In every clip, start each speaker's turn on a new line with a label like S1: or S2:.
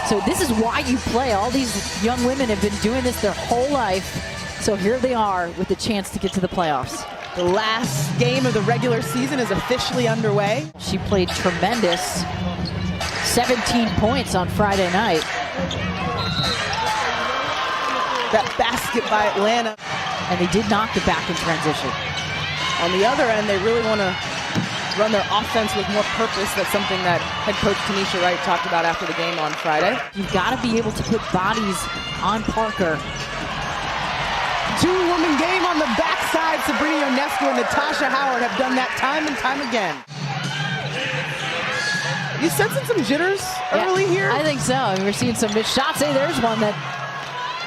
S1: So this is why you play. All these young women have been doing this their whole life. So here they are with the chance to get to the playoffs.
S2: The last game of the regular season is officially underway.
S1: She played tremendous. 17 points on Friday night.
S2: That basket by Atlanta.
S1: And they did knock it back in transition.
S2: On the other end, they really want to run their offense with more purpose. That's something that head coach Tanisha Wright talked about after the game on Friday.
S1: You've got to be able to put bodies on Parker.
S2: Two-woman game on the backside. Sabrina Ionescu and Natasha Howard have done that time and time again. You sensing some jitters early here?
S1: I think so. I mean, we're seeing some missed shots. Hey, there's one that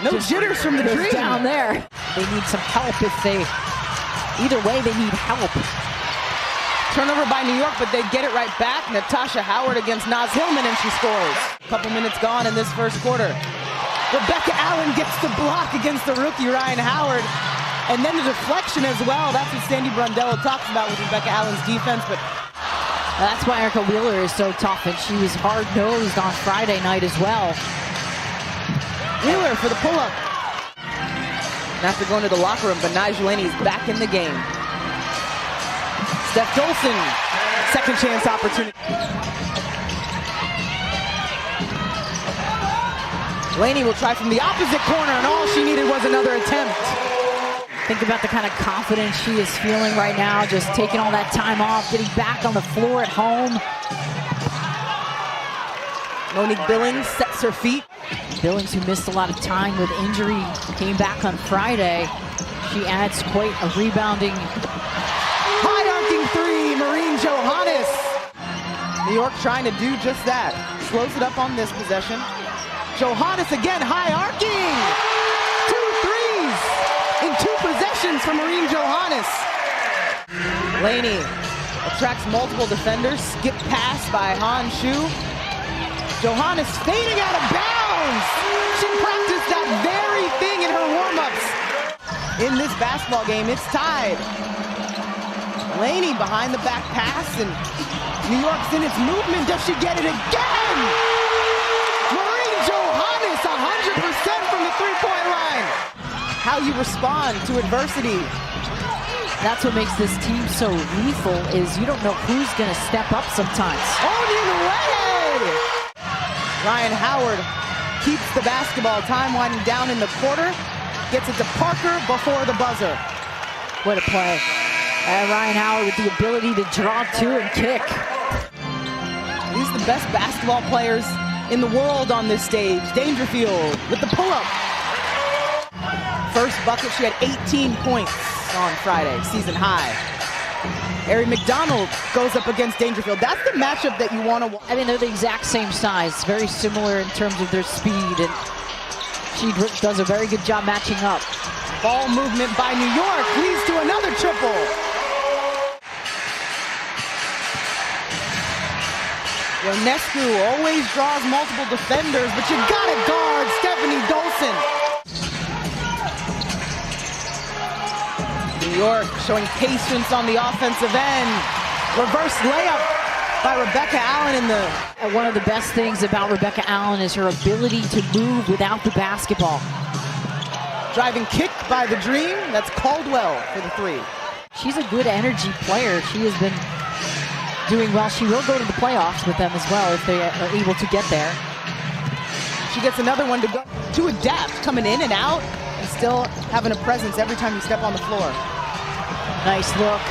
S2: no jitters from the dream.
S1: Down there. They need some help if they, either way, they need help.
S2: Turnover by New York, but they get it right back. Natasha Howard against Naz Hillman, and she scores. A couple minutes gone in this first quarter. Rebecca Allen gets the block against the rookie Ryan Howard. And then the deflection as well. That's what Sandy Brundello talks about with Rebecca Allen's defense. But
S1: that's why Erica Wheeler is so tough, and she was hard-nosed on Friday night as well.
S2: Wheeler for the pull-up. And after going to the locker room, Benai Julani is back in the game. Steph Dolson, second chance opportunity. Laney will try from the opposite corner, and all she needed was another attempt.
S1: Think about the kind of confidence she is feeling right now, just taking all that time off, getting back on the floor at home.
S2: Monique Billings sets her feet.
S1: Billings, who missed a lot of time with injury, came back on Friday. She adds quite a rebounding.
S2: High-arcing three, Maureen Johannes. New York trying to do just that. Slows it up on this possession. Johannes again, high-arcing. 2 threes in 2 possessions for Maureen Johannes. Laney attracts multiple defenders. Skip pass by Han Shu. Johannes fading out of bounds. She practiced that very thing in her warm-ups. In this basketball game, it's tied. Laney behind the back pass, and New York's in its movement. Does she get it again? Maureen Johannes, 100% from the three-point line. How you respond to adversity.
S1: That's what makes this team so lethal, is you don't know who's going to step up sometimes.
S2: Onion way! Ryan Howard keeps the basketball. Time winding down in the quarter. Gets it to Parker before the buzzer.
S1: What a play. And Ryan Howard with the ability to draw to and kick.
S2: He's the best basketball players in the world on this stage. Dangerfield with the pull-up. First bucket, she had 18 points on Friday, season high. Ari McDonald goes up against Dangerfield. That's the matchup that you want to watch.
S1: I mean, they're the exact same size, very similar in terms of their speed, and she does a very good job matching up.
S2: Ball movement by New York leads to another triple. Ionescu always draws multiple defenders, but you gotta guard Stephanie Dolson. New York showing patience on the offensive end. Reverse layup by Rebecca Allen in the...
S1: And one of the best things about Rebecca Allen is her ability to move without the basketball.
S2: Driving kick by the Dream. That's Caldwell for the three.
S1: She's a good energy player. She has been doing well. She will go to the playoffs with them as well if they are able to get there.
S2: She gets another one to go to adapt, coming in and out, and still having a presence every time you step on the floor.
S1: Nice look.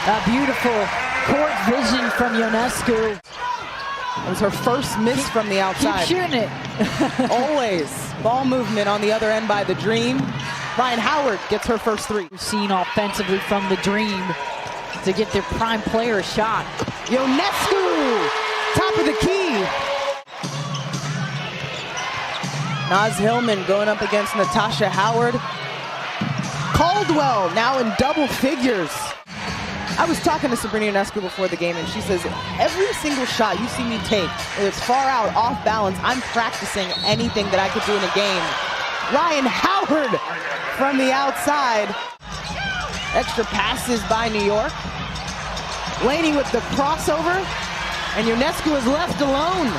S1: A beautiful court vision from Ionescu.
S2: It was her first miss from the outside.
S1: Keep shooting it.
S2: Always. Ball movement on the other end by the Dream. Ryan Howard gets her first three.
S1: We've seen offensively from the Dream to get their prime player a shot.
S2: Ionescu, top of the key. Naz Hillman going up against Natasha Howard. Caldwell now in double figures. I was talking to Sabrina Ionescu before the game, and she says, every single shot you see me take, if it's far out, off balance, I'm practicing anything that I could do in a game. Ryan Howard from the outside. Extra passes by New York. Laney with the crossover, and Ionescu is left alone.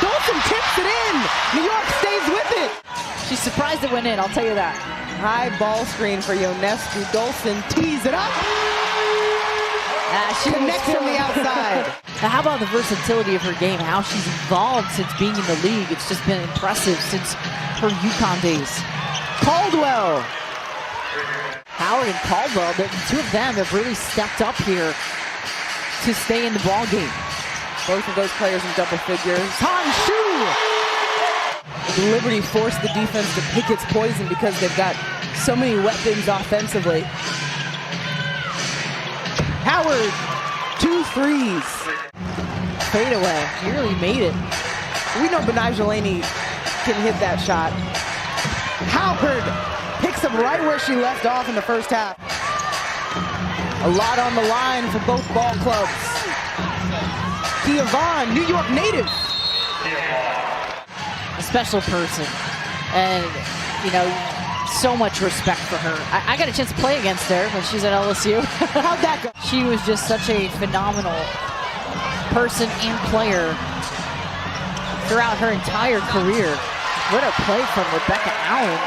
S2: Dolson tips New York stays with it.
S1: She's surprised it went in, I'll tell you that.
S2: High ball screen for Ionescu. Dolson tees it up.
S1: She
S2: Connects from the outside.
S1: Now, how about the versatility of her game? How she's evolved since being in the league. It's just been impressive since her UConn days.
S2: Caldwell.
S1: Howard and Caldwell, the two of them have really stepped up here to stay in the ball game.
S2: Both of those players in double figures. Hanshu! Liberty forced the defense to pick its poison because they've got so many weapons offensively. Howard, 2 threes.
S1: Fade away, he really made it.
S2: We know Benijah Laney can hit that shot. Howard picks up right where she left off in the first half. A lot on the line for both ball clubs. Kia Vaughn, New York native.
S1: A special person, and you know, so much respect for her. I got a chance to play against her when she's at LSU.
S2: How'd that go?
S1: She was just such a phenomenal person and player throughout her entire career. What a play from Rebecca Allen.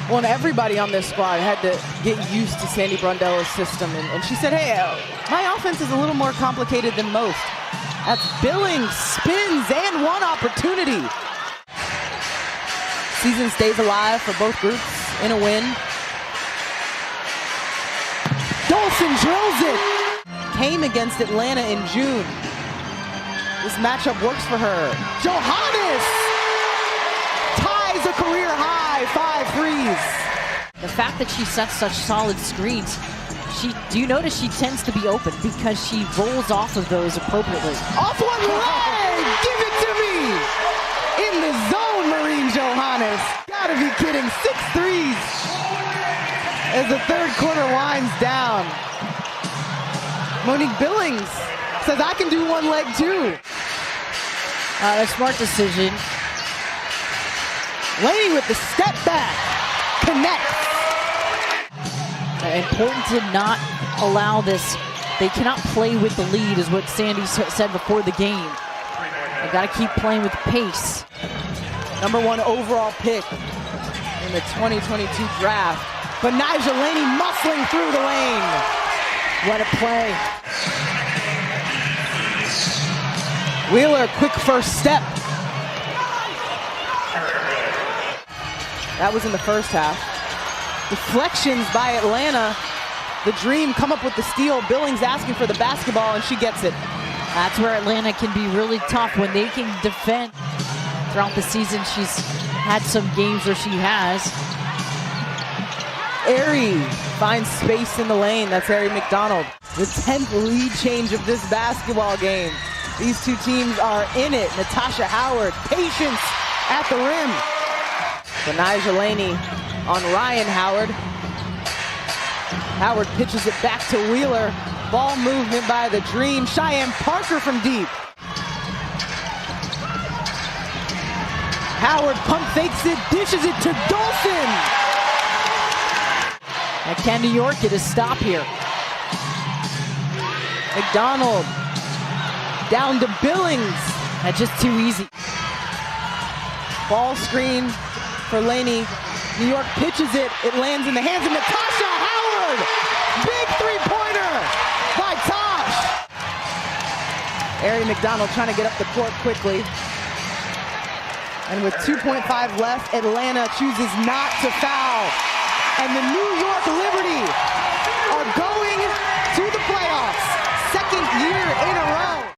S2: Well, and everybody on this squad had to get used to Sandy Brondella's system, and she said, hey, my offense is a little more complicated than most. That's Billings, spins, and one opportunity. Season stays alive for both groups in a win. Dolson drills it. Came against Atlanta in June. This matchup works for her. Johannes ties a career high 5 threes.
S1: The fact that she sets such solid screens, do you notice she tends to be open because she rolls off of those appropriately?
S2: Off one leg! Give it to me! In the zone, Maureen Johannes. Gotta be kidding. 6 threes as the third quarter winds down. Monique Billings says, I can do one leg too.
S1: A smart decision.
S2: Laney with the step back. Connects.
S1: Important to not allow this. They cannot play with the lead, is what Sandy said before the game. They got to keep playing with the pace.
S2: #1 overall pick in the 2022 draft. Benijah Laney muscling through the lane.
S1: What a play.
S2: Wheeler, quick first step. That was in the first half. Deflections by Atlanta. The Dream come up with the steal. Billings asking for the basketball, and she gets it.
S1: That's where Atlanta can be really tough when they can defend. Throughout the season, she's had some games where she has.
S2: Aerie finds space in the lane. That's Aerie McDonald. The 10th lead change of this basketball game. These two teams are in it. Natasha Howard, patience at the rim. Benijah Laney on Ryan Howard. Howard pitches it back to Wheeler. Ball movement by the Dream. Cheyenne Parker from deep. Howard pump fakes it, dishes it to Dolson.
S1: And can New York get a stop here?
S2: McDonald down to Billings.
S1: That's just too easy.
S2: Ball screen for Laney. New York pitches it. It lands in the hands of Natasha Howard. Big three-pointer by Tosh. Aerie McDonald trying to get up the court quickly. And with 2.5 left, Atlanta chooses not to foul. And the New York Liberty are gone.